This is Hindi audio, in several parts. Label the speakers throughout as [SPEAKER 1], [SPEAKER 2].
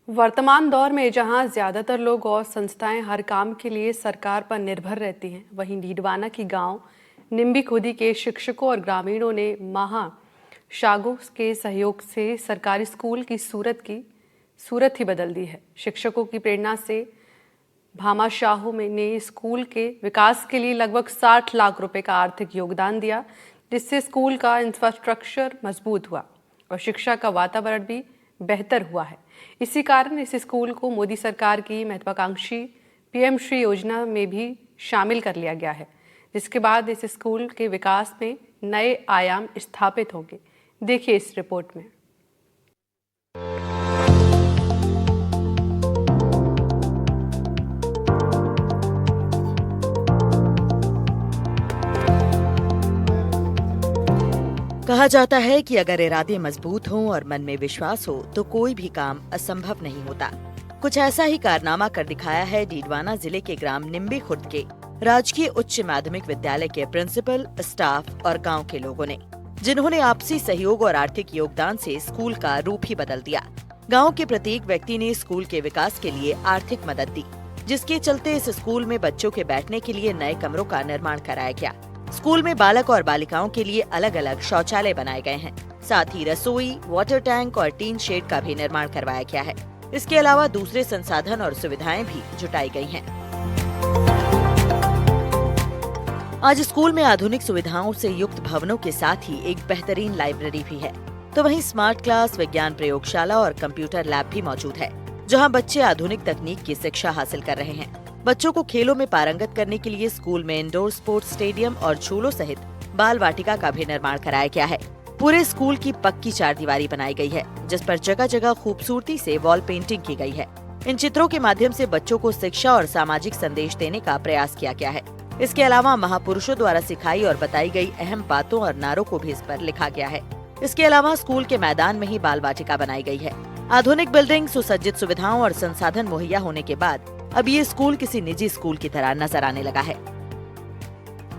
[SPEAKER 1] वर्तमान दौर में जहां ज्यादातर लोग और संस्थाएं हर काम के लिए सरकार पर निर्भर रहती हैं, वहीं डीडवाना की गांव निम्बी खुदी के शिक्षकों और ग्रामीणों ने शागो के सहयोग से सरकारी स्कूल की सूरत ही बदल दी है। शिक्षकों की प्रेरणा से भामाशाह ने स्कूल के विकास के लिए लगभग 60 लाख रुपए का आर्थिक योगदान दिया, जिससे स्कूल का इंफ्रास्ट्रक्चर मजबूत हुआ और शिक्षा का वातावरण भी बेहतर हुआ है। इसी कारण इस स्कूल को मोदी सरकार की महत्वाकांक्षी पीएम श्री योजना में भी शामिल कर लिया गया है, जिसके बाद इस स्कूल के विकास में नए आयाम स्थापित होंगे। देखिए इस रिपोर्ट में।
[SPEAKER 2] कहा जाता है कि अगर इरादे मजबूत हों और मन में विश्वास हो तो कोई भी काम असंभव नहीं होता। कुछ ऐसा ही कारनामा कर दिखाया है डीडवाना जिले के ग्राम निम्बी खुर्द के राजकीय उच्च माध्यमिक विद्यालय के प्रिंसिपल, स्टाफ और गांव के लोगों ने, जिन्होंने आपसी सहयोग और आर्थिक योगदान से स्कूल का रूप ही बदल दिया। गाँव के प्रत्येक व्यक्ति ने स्कूल के विकास के लिए आर्थिक मदद दी, जिसके चलते इस स्कूल में बच्चों के बैठने के लिए नए कमरों का निर्माण कराया गया। स्कूल में बालक और बालिकाओं के लिए अलग अलग शौचालय बनाए गए हैं। साथ ही रसोई, वाटर टैंक और टीन शेड का भी निर्माण करवाया गया है। इसके अलावा दूसरे संसाधन और सुविधाएं भी जुटाई गई हैं। आज स्कूल में आधुनिक सुविधाओं से युक्त भवनों के साथ ही एक बेहतरीन लाइब्रेरी भी है। तो वहीं स्मार्ट क्लास, विज्ञान प्रयोगशाला और कंप्यूटर लैब भी मौजूद है, जहां बच्चे आधुनिक तकनीक की शिक्षा हासिल कर रहे हैं। बच्चों को खेलों में पारंगत करने के लिए स्कूल में इंडोर स्पोर्ट्स स्टेडियम और झूलों सहित बाल वाटिका का भी निर्माण कराया गया है। पूरे स्कूल की पक्की चारदीवारी बनाई गई है, जिस पर जगह जगह खूबसूरती से वॉल पेंटिंग की गई है। इन चित्रों के माध्यम से बच्चों को शिक्षा और सामाजिक संदेश देने का प्रयास किया गया है। इसके अलावा महापुरुषों द्वारा सिखाई और बताई गई अहम बातों और नारों को भी इस पर लिखा गया है। इसके अलावा स्कूल के मैदान में ही बाल वाटिका बनाई गई है। आधुनिक बिल्डिंग, सुसज्जित सुविधाओं और संसाधन मुहैया होने के बाद अब ये स्कूल किसी निजी स्कूल की तरह नजर आने लगा है।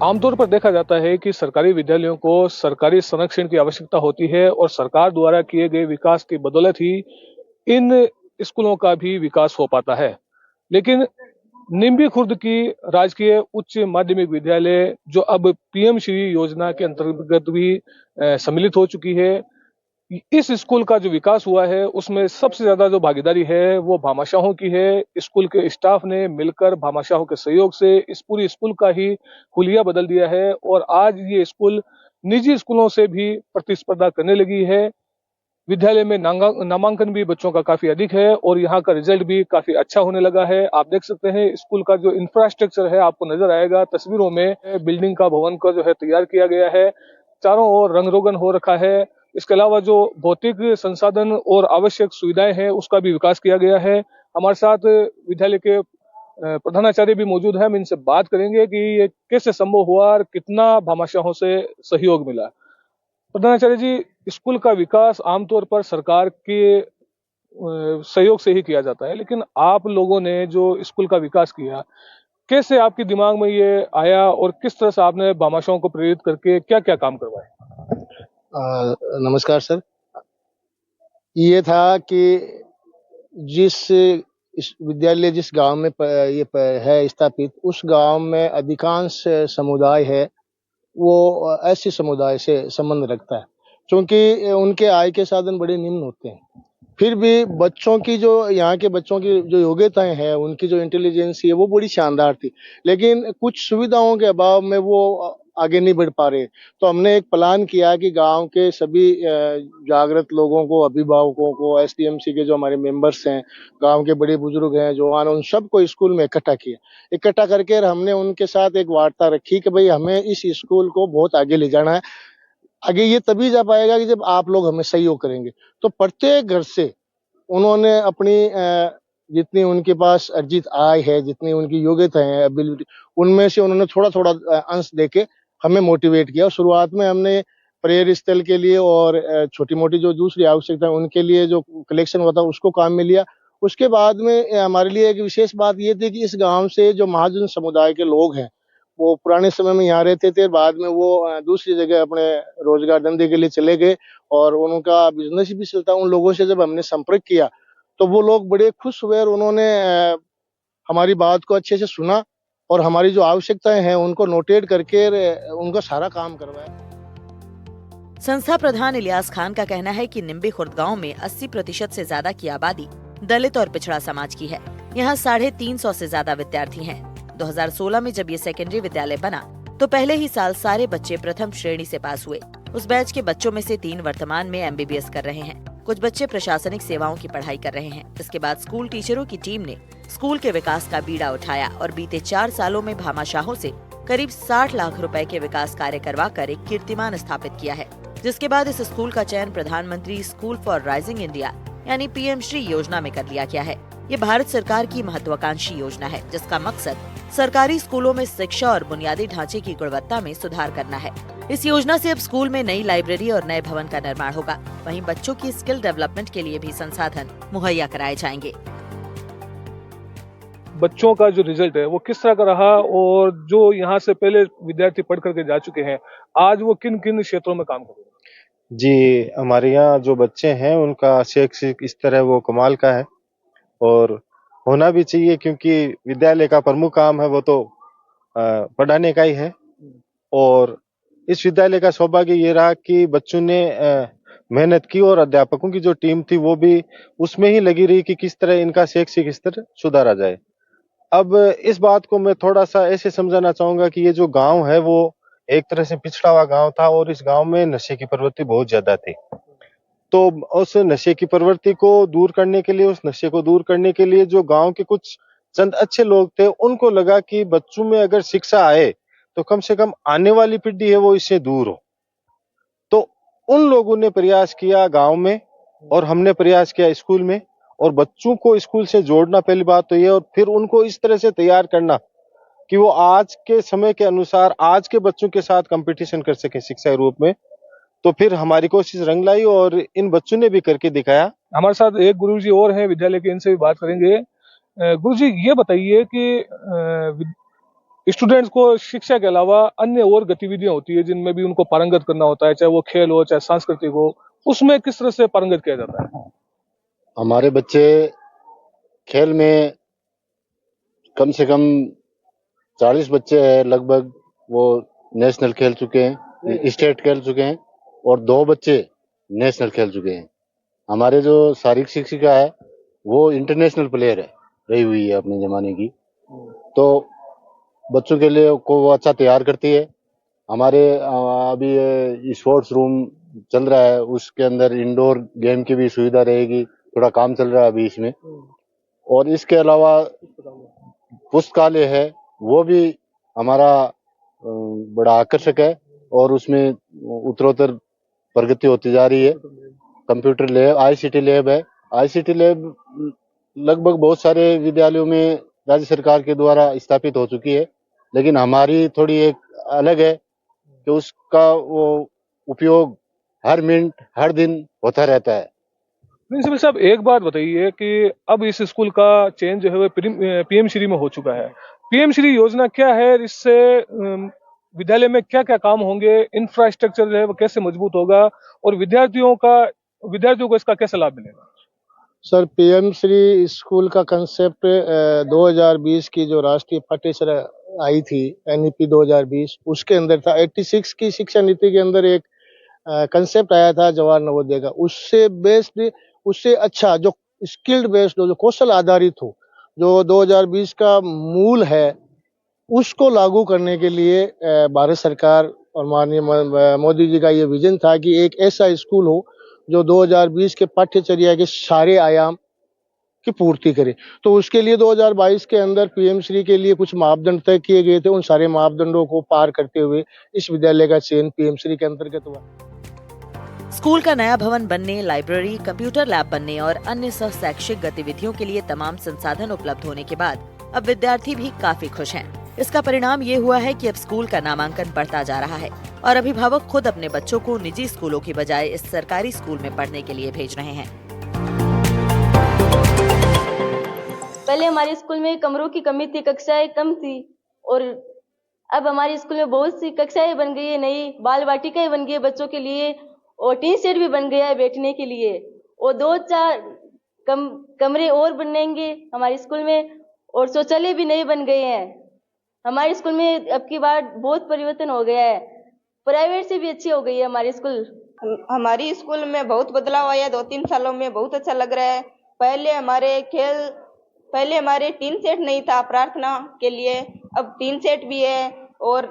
[SPEAKER 3] आमतौर पर देखा जाता है कि सरकारी विद्यालयों को सरकारी संरक्षण की आवश्यकता होती है और सरकार द्वारा किए गए विकास की बदौलत ही इन स्कूलों का भी विकास हो पाता है। लेकिन निम्बी खुर्द की राजकीय उच्च माध्यमिक विद्यालय, जो अब पीएम श्री योजना के अंतर्गत भी सम्मिलित हो चुकी है, इस स्कूल का जो विकास हुआ है उसमें सबसे ज्यादा जो भागीदारी है वो भामाशाहों की है। स्कूल के स्टाफ ने मिलकर भामाशाहों के सहयोग से इस पूरी स्कूल का ही हुलिया बदल दिया है और आज ये स्कूल निजी स्कूलों से भी प्रतिस्पर्धा करने लगी है। विद्यालय में नामांकन भी बच्चों का काफी अधिक है और यहाँ का रिजल्ट भी काफी अच्छा होने लगा है। आप देख सकते हैं स्कूल का जो इंफ्रास्ट्रक्चर है, आपको नजर आएगा तस्वीरों में, बिल्डिंग का भवन का जो है तैयार किया गया है। चारों ओर रंग रोगन हो रखा है। इसके अलावा जो भौतिक संसाधन और आवश्यक सुविधाएं हैं उसका भी विकास किया गया है। हमारे साथ विद्यालय के प्रधानाचार्य भी मौजूद है। हम इनसे बात करेंगे कि ये कैसे संभव हुआ और कितना भामाशाहों से सहयोग मिला। प्रधानाचार्य जी, स्कूल का विकास आमतौर पर सरकार के सहयोग से ही किया जाता है, लेकिन आप लोगों ने जो स्कूल का विकास किया, कैसे आपके दिमाग में ये आया और किस तरह से आपने भामाशाहों को प्रेरित करके क्या क्या काम करवाए?
[SPEAKER 4] नमस्कार सर। ये था कि इस विद्यालय जिस गांव में है स्थापित, उस गांव में अधिकांश समुदाय है वो ऐसे समुदाय से संबंध रखता है, क्योंकि उनके आय के साधन बड़े निम्न होते हैं। फिर भी बच्चों की यहाँ के बच्चों की जो योग्यताएं हैं, उनकी जो इंटेलिजेंस है वो बड़ी शानदार थी, लेकिन कुछ सुविधाओं के अभाव में वो आगे नहीं बढ़ पा रहे। तो हमने एक प्लान किया कि गांव के सभी जागृत लोगों को, अभिभावकों को, एसडीएमसी के जो हमारे मेंबर्स हैं, गांव के बड़े बुजुर्ग हैं, जवान, उन सबको स्कूल में इकट्ठा किया। इकट्ठा करके हमने उनके साथ एक वार्ता रखी कि भाई हमें इस स्कूल को बहुत आगे ले जाना है। आगे ये तभी जा पाएगा कि जब आप लोग हमें सहयोग करेंगे। तो प्रत्येक घर से उन्होंने अपनी जितनी उनके पास अर्जित आय है, जितनी उनकी योग्यता है, एबिलिटी, उनमें से उन्होंने थोड़ा थोड़ा अंश देके हमें मोटिवेट किया। शुरुआत में हमने प्रेयर स्थल के लिए और छोटी मोटी जो दूसरी आवश्यकता उनके लिए जो कलेक्शन हुआ था उसको काम में लिया। उसके बाद में हमारे लिए एक विशेष बात ये थी कि इस गांव से जो महाजन समुदाय के लोग हैं वो पुराने समय में यहाँ रहते थे, बाद में वो दूसरी जगह अपने रोजगार धंधे के लिए चले गए और उनका बिजनेस भी चलता। उन लोगों से जब हमने संपर्क किया तो वो लोग बड़े खुश हुए और उन्होंने हमारी बात को अच्छे से सुना और हमारी जो आवश्यकताएं हैं उनको नोटेट करके उनका सारा काम करवाया।
[SPEAKER 2] संस्था प्रधान इलियास खान का कहना है कि निम्बी खुर्द गांव में 80% से ज्यादा की आबादी दलित और पिछड़ा समाज की है। यहाँ 350 से ज्यादा विद्यार्थी हैं। 2016 में जब ये सेकेंडरी विद्यालय बना तो पहले ही साल सारे बच्चे प्रथम श्रेणी से पास हुए। उस बैच के बच्चों में से 3 वर्तमान में MBBS कर रहे हैं। कुछ बच्चे प्रशासनिक सेवाओं की पढ़ाई कर रहे हैं। इसके बाद स्कूल टीचरों की टीम ने स्कूल के विकास का बीड़ा उठाया और बीते 4 सालों में भामाशाहों से करीब 60 लाख रुपए के विकास कार्य करवाकर एक कीर्तिमान स्थापित किया है, जिसके बाद इस स्कूल का चयन प्रधानमंत्री स्कूल फॉर राइजिंग इंडिया यानी PM श्री योजना में कर लिया गया है। ये भारत सरकार की महत्वाकांक्षी योजना है, जिसका मकसद सरकारी स्कूलों में शिक्षा और बुनियादी ढांचे की गुणवत्ता में सुधार करना है। इस योजना से अब स्कूल में नई लाइब्रेरी और नए भवन का निर्माण होगा। वहीं बच्चों की स्किल डेवलपमेंट के लिए भी संसाधन मुहैया कराए जाएंगे।
[SPEAKER 3] बच्चों का जो रिजल्ट है वो किस तरह का रहा और जो यहाँ से पहले विद्यार्थी पढ़ करके जा चुके हैं, आज वो किन किन क्षेत्रों में काम कर रहे हैं?
[SPEAKER 5] जी, हमारे यहाँ जो बच्चे हैं उनका शैक्षिक स्तर है वो कमाल का है और होना भी चाहिए, क्योंकि विद्यालय का प्रमुख काम है वो तो पढ़ाने का ही है। और इस विद्यालय का सौभाग्य ये रहा कि बच्चों ने मेहनत की और अध्यापकों की जो टीम थी वो भी उसमें ही लगी रही कि किस तरह इनका शैक्षिक स्तर सुधारा जाए। अब इस बात को मैं थोड़ा सा ऐसे समझाना चाहूंगा कि ये जो गांव है वो एक तरह से पिछड़ा हुआ गांव था और इस गांव में नशे की प्रवृत्ति बहुत ज्यादा थी। तो उस नशे की प्रवृत्ति को दूर करने के लिए, उस नशे को दूर करने के लिए जो गांव के कुछ चंद अच्छे लोग थे, उनको लगा कि बच्चों में अगर शिक्षा आए तो कम से कम आने वाली पीढ़ी है वो इससे दूर हो। तो उन लोगों ने प्रयास किया गांव में और हमने प्रयास किया स्कूल में, और बच्चों को स्कूल से जोड़ना पहली बात तो ये, और फिर उनको इस तरह से तैयार करना कि वो आज के समय के अनुसार आज के बच्चों के साथ कंपटीशन कर सके शिक्षा के रूप में। तो फिर हमारी कोशिश रंग लाई और इन बच्चों ने भी करके दिखाया।
[SPEAKER 3] हमारे साथ एक गुरुजी और हैं विद्यालय के, इनसे भी बात करेंगे। गुरुजी, ये बताइए कि स्टूडेंट्स को शिक्षा के अलावा अन्य और गतिविधियां होती है जिनमें भी उनको पारंगत करना होता है, चाहे वो खेल हो चाहे सांस्कृतिक हो, उसमें किस तरह से पारंगत किया जाता है?
[SPEAKER 6] हमारे बच्चे खेल में कम से कम 40 बच्चे हैं लगभग, वो नेशनल खेल चुके हैं, स्टेट खेल चुके हैं, और 2 बच्चे नेशनल खेल चुके हैं। हमारे जो शारीरिक शिक्षिका है वो इंटरनेशनल प्लेयर है, रही हुई है अपने जमाने की, तो बच्चों के लिए को वो अच्छा तैयार करती है। हमारे अभी स्पोर्ट्स रूम चल रहा है, उसके अंदर इंडोर गेम की भी सुविधा रहेगी, थोड़ा काम चल रहा है अभी इसमें। और इसके अलावा पुस्तकालय है, वो भी हमारा बड़ा आकर्षक है और उसमें उत्तरोत्तर प्रगति होती जा रही है। कंप्यूटर लैब, ICT लैब है। ICT लैब लगभग बहुत सारे विद्यालयों में राज्य सरकार के द्वारा स्थापित हो चुकी है, लेकिन हमारी थोड़ी एक अलग है कि उसका वो उपयोग हर मिनट हर दिन होता रहता है।
[SPEAKER 3] प्रिंसिपल साहब, एक बात बताइए कि अब इस स्कूल का चेंज जो है वो PM श्री में हो चुका है। PM श्री योजना क्या है? इससे विद्यालय में क्या क्या काम होंगे, इंफ्रास्ट्रक्चर जो है वो कैसे मजबूत होगा और विद्यार्थियों को इसका कैसे लाभ मिलेगा?
[SPEAKER 4] सर, PM श्री स्कूल का कंसेप्ट 2020 की जो राष्ट्रीय पाठ्यक्रम आई थी NEP 2020, उसके अंदर था। 86 की शिक्षा नीति के अंदर एक कंसेप्ट आया था जवाहर नवोदय का। उससे बेस्ड, उससे अच्छा जो स्किल्ड बेस्ड हो, जो कौशल आधारित हो, जो 2020 का मूल है, उसको लागू करने के लिए भारत सरकार और माननीय मोदी जी का ये विजन था कि एक ऐसा स्कूल हो जो 2020 के पाठ्यचर्या के सारे आयाम की पूर्ति करे। तो उसके लिए 2022 के अंदर PM श्री के लिए कुछ मापदंड तय किए गए थे। उन सारे मापदंडों को पार करते हुए इस विद्यालय का चयन PM श्री के अंतर्गत हुआ।
[SPEAKER 2] स्कूल का नया भवन बनने, लाइब्रेरी, कंप्यूटर लैब बनने और अन्य सह शैक्षिक गतिविधियों के लिए तमाम संसाधन उपलब्ध होने के बाद अब विद्यार्थी भी काफी खुश हैं। इसका परिणाम ये हुआ है कि अब स्कूल का नामांकन बढ़ता जा रहा है और अभिभावक खुद अपने बच्चों को निजी स्कूलों की बजाय इस सरकारी स्कूल में पढ़ने के लिए भेज रहे हैं।
[SPEAKER 7] पहले हमारे स्कूल में कमरों की कमी थी, कक्षाएं कम थी, और अब हमारे स्कूल में बहुत सी कक्षाएं बन गई है, नई बाल वाटिकाएं बन गई है बच्चों के लिए, और टीन शेड भी बन गया है बैठने के लिए, और 2-4 कमरे और बनेंगे हमारे स्कूल में, और शौचालय भी नए बन गए हैं। हमारे स्कूल में अब की बार बहुत परिवर्तन हो गया है, प्राइवेट से भी अच्छी हो गई है हमारी स्कूल।
[SPEAKER 8] हमारी स्कूल में बहुत बदलाव आया 2-3 सालों में, बहुत अच्छा लग रहा है। पहले हमारे टीन सेट नहीं था प्रार्थना के लिए, अब टीन सेट भी है, और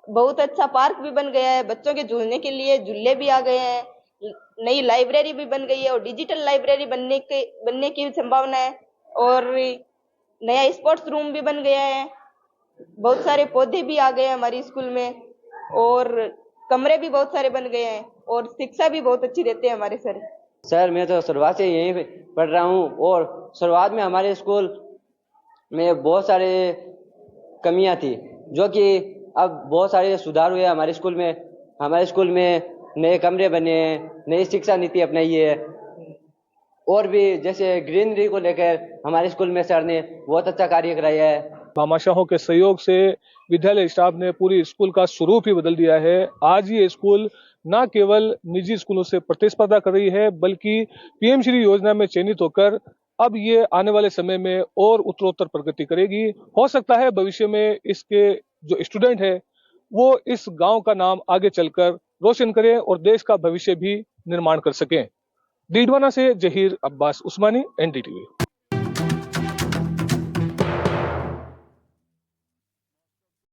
[SPEAKER 8] बहुत अच्छा पार्क भी बन गया है। बच्चों के झूलने के लिए झूले भी आ गए हैं, नई लाइब्रेरी भी बन गई है और डिजिटल लाइब्रेरी बनने की संभावना है, और नया स्पोर्ट्स रूम भी बन गया है। बहुत सारे पौधे भी आ गए हैं हमारी स्कूल में, और कमरे भी बहुत सारे बन गए हैं, और शिक्षा भी बहुत अच्छी देते हैं हमारे सर।
[SPEAKER 9] मैं तो शुरुआत से यहीं पढ़ रहा हूँ, और शुरुआत में हमारे स्कूल में बहुत सारे कमियां थी, जो कि अब बहुत सारे सुधार हुए हमारे स्कूल में। हमारे स्कूल में नए कमरे बने हैं, नई शिक्षा नीति अपनाई है, और भी जैसे ग्रीनरी को लेकर हमारे स्कूल में सर ने बहुत अच्छा कार्य कराया है।
[SPEAKER 3] भामाशाहों के सहयोग से विद्यालय स्टाफ ने पूरी स्कूल का स्वरूप ही बदल दिया है। आज ये स्कूल न केवल निजी स्कूलों से प्रतिस्पर्धा कर रही है, बल्कि पीएम श्री योजना में चयनित होकर अब ये आने वाले समय में और उत्तरोत्तर प्रगति करेगी। हो सकता है भविष्य में इसके जो स्टूडेंट है वो इस गांव का नाम आगे चलकर रोशन करें और देश का भविष्य भी निर्माण कर सकें। डीडवाना से जहीर अब्बास उस्मानी, एनडीटीवी।